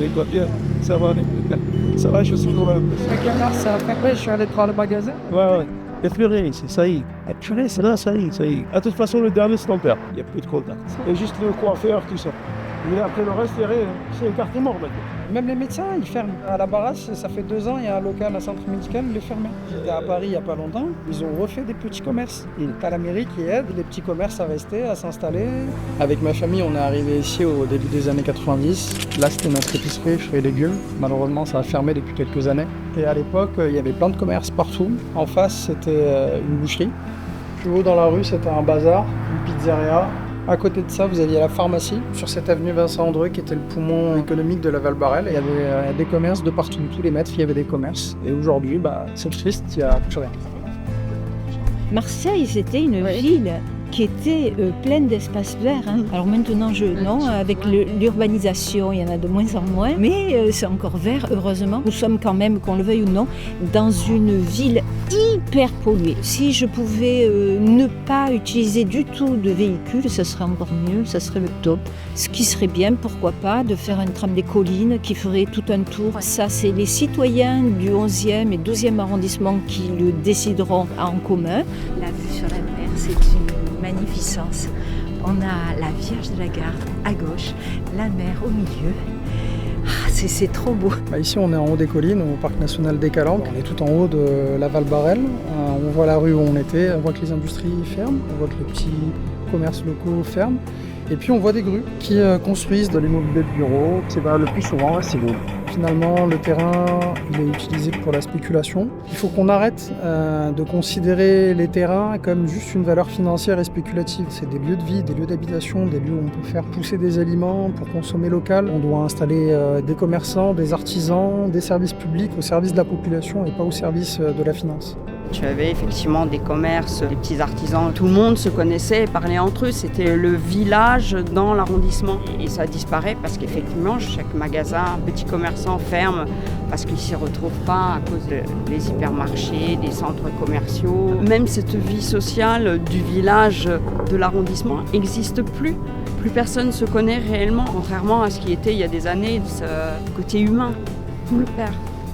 quoi bien? Ça va, ça va, je suis toujours là. Le canard, ça a fait, je suis allé voir le magasin. Ouais. Il y a plus rien ici, ça y est. Purée, c'est là, ça y est. De toute façon, le dernier, c'est ton père. Il n'y a plus de contact. Il y a juste le coiffeur, tout ça. Mais après le reste, c'est un quartier mort maintenant. Même les médecins, ils ferment. À la Barrasse, ça fait 2 ans, il y a un local, un centre médical, il est fermé. J'étais à Paris il n'y a pas longtemps, ils ont refait des petits commerces. T'as la mairie qui aide les petits commerces à rester, à s'installer. Avec ma famille, on est arrivé ici au début des années 90. Là, c'était notre épicerie, fruits et légumes. Malheureusement, ça a fermé depuis quelques années. Et à l'époque, il y avait plein de commerces partout. En face, c'était une boucherie. Plus haut dans la rue, c'était un bazar, une pizzeria. À côté de ça, vous aviez la pharmacie sur cette avenue Vincent Andreu qui était le poumon économique de la Val-Barrel. Il y avait des commerces de partout, tous les mètres, il y avait des commerces. Et aujourd'hui, c'est triste, il n'y a plus rien. Marseille, c'était une ville qui était pleine d'espaces verts. Alors maintenant, non, avec l'urbanisation, il y en a de moins en moins, mais c'est encore vert, heureusement. Nous sommes quand même, qu'on le veuille ou non, dans une ville hyper polluée. Si je pouvais ne pas utiliser du tout de véhicules, ça serait encore mieux, ça serait le top. Ce qui serait bien, pourquoi pas, de faire un tram des collines qui ferait tout un tour. Ça, c'est les citoyens du 11e et 12e arrondissement qui le décideront en commun. La vue sur la mer, c'est une magnificence. On a la Vierge de la Garde à gauche, la mer au milieu. C'est trop beau. Ici, on est en haut des collines, au parc national des Calanques. On est tout en haut de la Val-Barel. On voit la rue où on était, on voit que les industries ferment, on voit que les petits commerces locaux ferment. Et puis on voit des grues qui construisent de l'immobilier de bureau. C'est le plus souvent, c'est beau. Finalement, le terrain, il est utilisé pour la spéculation. Il faut qu'on arrête de considérer les terrains comme juste une valeur financière et spéculative. C'est des lieux de vie, des lieux d'habitation, des lieux où on peut faire pousser des aliments pour consommer local. On doit installer des commerçants, des artisans, des services publics au service de la population et pas au service de la finance. Tu avais effectivement des commerces, des petits artisans, tout le monde se connaissait, parlait entre eux, c'était le village dans l'arrondissement. Et ça disparaît parce qu'effectivement, chaque magasin, petit commerçant ferme parce qu'il ne s'y retrouve pas à cause des hypermarchés, des centres commerciaux. Même cette vie sociale du village, de l'arrondissement n'existe plus. Plus personne ne se connaît réellement, contrairement à ce qui était il y a des années, ce côté humain. On le perd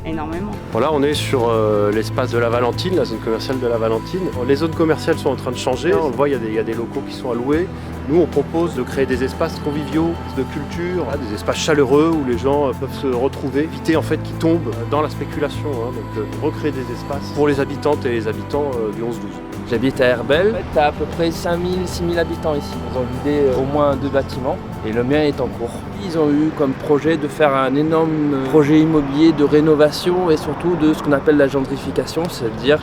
énormément. Là, on est sur l'espace de la Valentine, la zone commerciale de la Valentine. Les zones commerciales sont en train de changer. On le voit, il y a des locaux qui sont alloués. Nous, on propose de créer des espaces conviviaux, de culture, des espaces chaleureux où les gens peuvent se retrouver, éviter en fait qu'ils tombent dans la spéculation. Donc, recréer des espaces pour les habitantes et les habitants du 11-12. J'habite à Herbel, tu as à peu près 5000-6000 habitants ici. Ils ont vidé au moins 2 bâtiments et le mien est en cours. Ils ont eu comme projet de faire un énorme projet immobilier de rénovation et surtout de ce qu'on appelle la gentrification, c'est-à-dire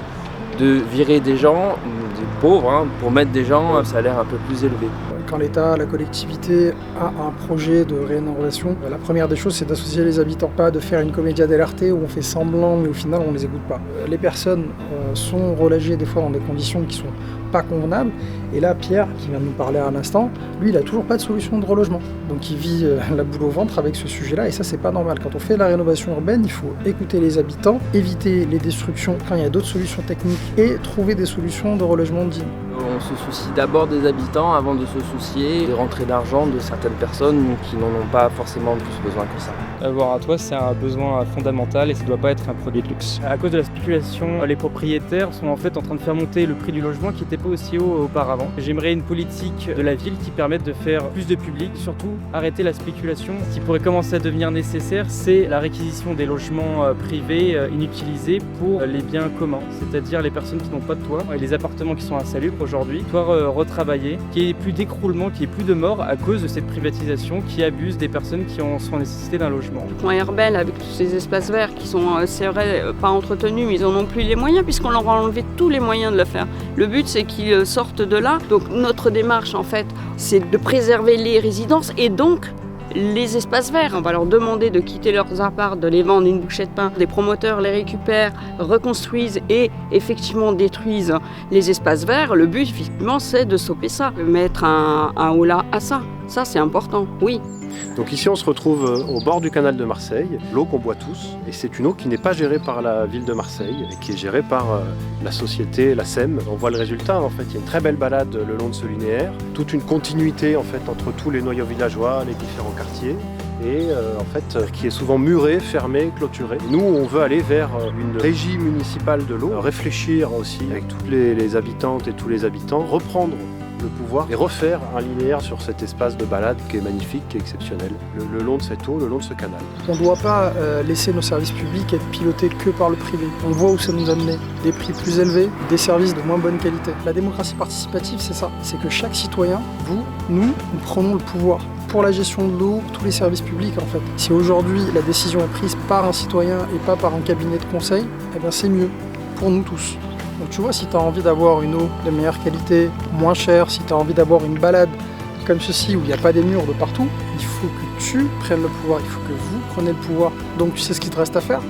de virer des gens, des pauvres, pour mettre des gens à un salaire un peu plus élevé. Quand l'État, la collectivité a un projet de rénovation, la première des choses c'est d'associer les habitants, pas de faire une commedia dell'arte où on fait semblant mais au final on ne les écoute pas. Les personnes sont relogées des fois dans des conditions qui sont pas convenables et là Pierre qui vient de nous parler à l'instant, lui il a toujours pas de solution de relogement. Donc il vit la boule au ventre avec ce sujet-là et ça c'est pas normal. Quand on fait la rénovation urbaine, il faut écouter les habitants, éviter les destructions quand il y a d'autres solutions techniques et trouver des solutions de relogement digne. On se soucie d'abord des habitants avant de se soucier des rentrées d'argent de certaines personnes qui n'en ont pas forcément plus besoin que ça. Avoir un toit, c'est un besoin fondamental et ça ne doit pas être un produit de luxe. À cause de la spéculation, les propriétaires sont en fait en train de faire monter le prix du logement qui n'était pas aussi haut auparavant. J'aimerais une politique de la ville qui permette de faire plus de public, surtout arrêter la spéculation. Ce qui pourrait commencer à devenir nécessaire, c'est la réquisition des logements privés inutilisés pour les biens communs, c'est-à-dire les personnes qui n'ont pas de toit et les appartements qui sont insalubres aujourd'hui, retravailler, qu'il n'y ait plus d'écroulement, qu'il n'y ait plus de morts à cause de cette privatisation qui abuse des personnes qui sont en nécessité d'un logement. Le point Herbel, avec tous ces espaces verts qui sont, c'est vrai, pas entretenus, mais ils n'en ont plus les moyens puisqu'on leur a enlevé tous les moyens de le faire. Le but, c'est qu'ils sortent de là. Donc notre démarche, en fait, c'est de préserver les résidences et donc les espaces verts. On va leur demander de quitter leurs apparts, de les vendre une bouchée de pain. Des promoteurs les récupèrent, reconstruisent et effectivement détruisent les espaces verts. Le but, effectivement, c'est de stopper ça, de mettre un holà à ça. Ça, c'est important, oui. Donc ici, on se retrouve au bord du canal de Marseille, l'eau qu'on boit tous. Et c'est une eau qui n'est pas gérée par la ville de Marseille et qui est gérée par la société, la SEM. On voit le résultat, en fait, il y a une très belle balade le long de ce linéaire. Toute une continuité, en fait, entre tous les noyaux villageois, les différents quartiers. et qui est souvent murée, fermée, clôturée. Nous, on veut aller vers une régie municipale de l'eau, réfléchir aussi avec toutes les habitantes et tous les habitants, reprendre le pouvoir et refaire un linéaire sur cet espace de balade qui est magnifique, qui est exceptionnel, le long de cette eau, le long de ce canal. On ne doit pas laisser nos services publics être pilotés que par le privé. On voit où ça nous a mené. Des prix plus élevés, des services de moins bonne qualité. La démocratie participative, c'est ça. C'est que chaque citoyen, nous prenons le pouvoir pour la gestion de l'eau, tous les services publics en fait. Si aujourd'hui la décision est prise par un citoyen et pas par un cabinet de conseil, eh bien c'est mieux pour nous tous. Donc tu vois, si tu as envie d'avoir une eau de meilleure qualité, moins chère, si tu as envie d'avoir une balade comme ceci où il n'y a pas des murs de partout, il faut que tu prennes le pouvoir, il faut que vous preniez le pouvoir. Donc tu sais ce qu'il te reste à faire?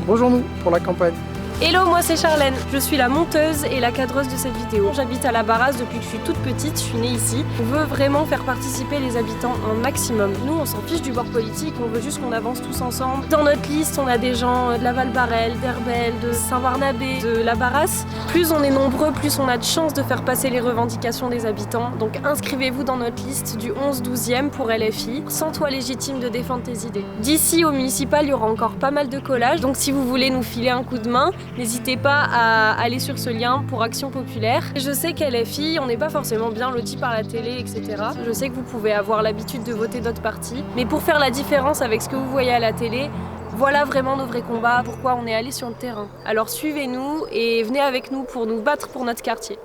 Rejoins-nous pour la campagne. Hello, moi c'est Charlène, je suis la monteuse et la cadreuse de cette vidéo. J'habite à la Barasse depuis que je suis toute petite, je suis née ici. On veut vraiment faire participer les habitants un maximum. Nous on s'en fiche du bord politique, on veut juste qu'on avance tous ensemble. Dans notre liste on a des gens de la Val-Barrel, d'Herbel, de Saint-Barnabé, de la Barasse. Plus on est nombreux, plus on a de chances de faire passer les revendications des habitants. Donc inscrivez-vous dans notre liste du 11-12e pour LFI. Sens-toi légitime de défendre tes idées. D'ici au municipal il y aura encore pas mal de collages, donc si vous voulez nous filer un coup de main, n'hésitez pas à aller sur ce lien pour Action Populaire. Je sais qu'à LFI, on n'est pas forcément bien lotis par la télé, etc. Je sais que vous pouvez avoir l'habitude de voter d'autres partis. Mais pour faire la différence avec ce que vous voyez à la télé, voilà vraiment nos vrais combats, pourquoi on est allé sur le terrain. Alors suivez-nous et venez avec nous pour nous battre pour notre quartier.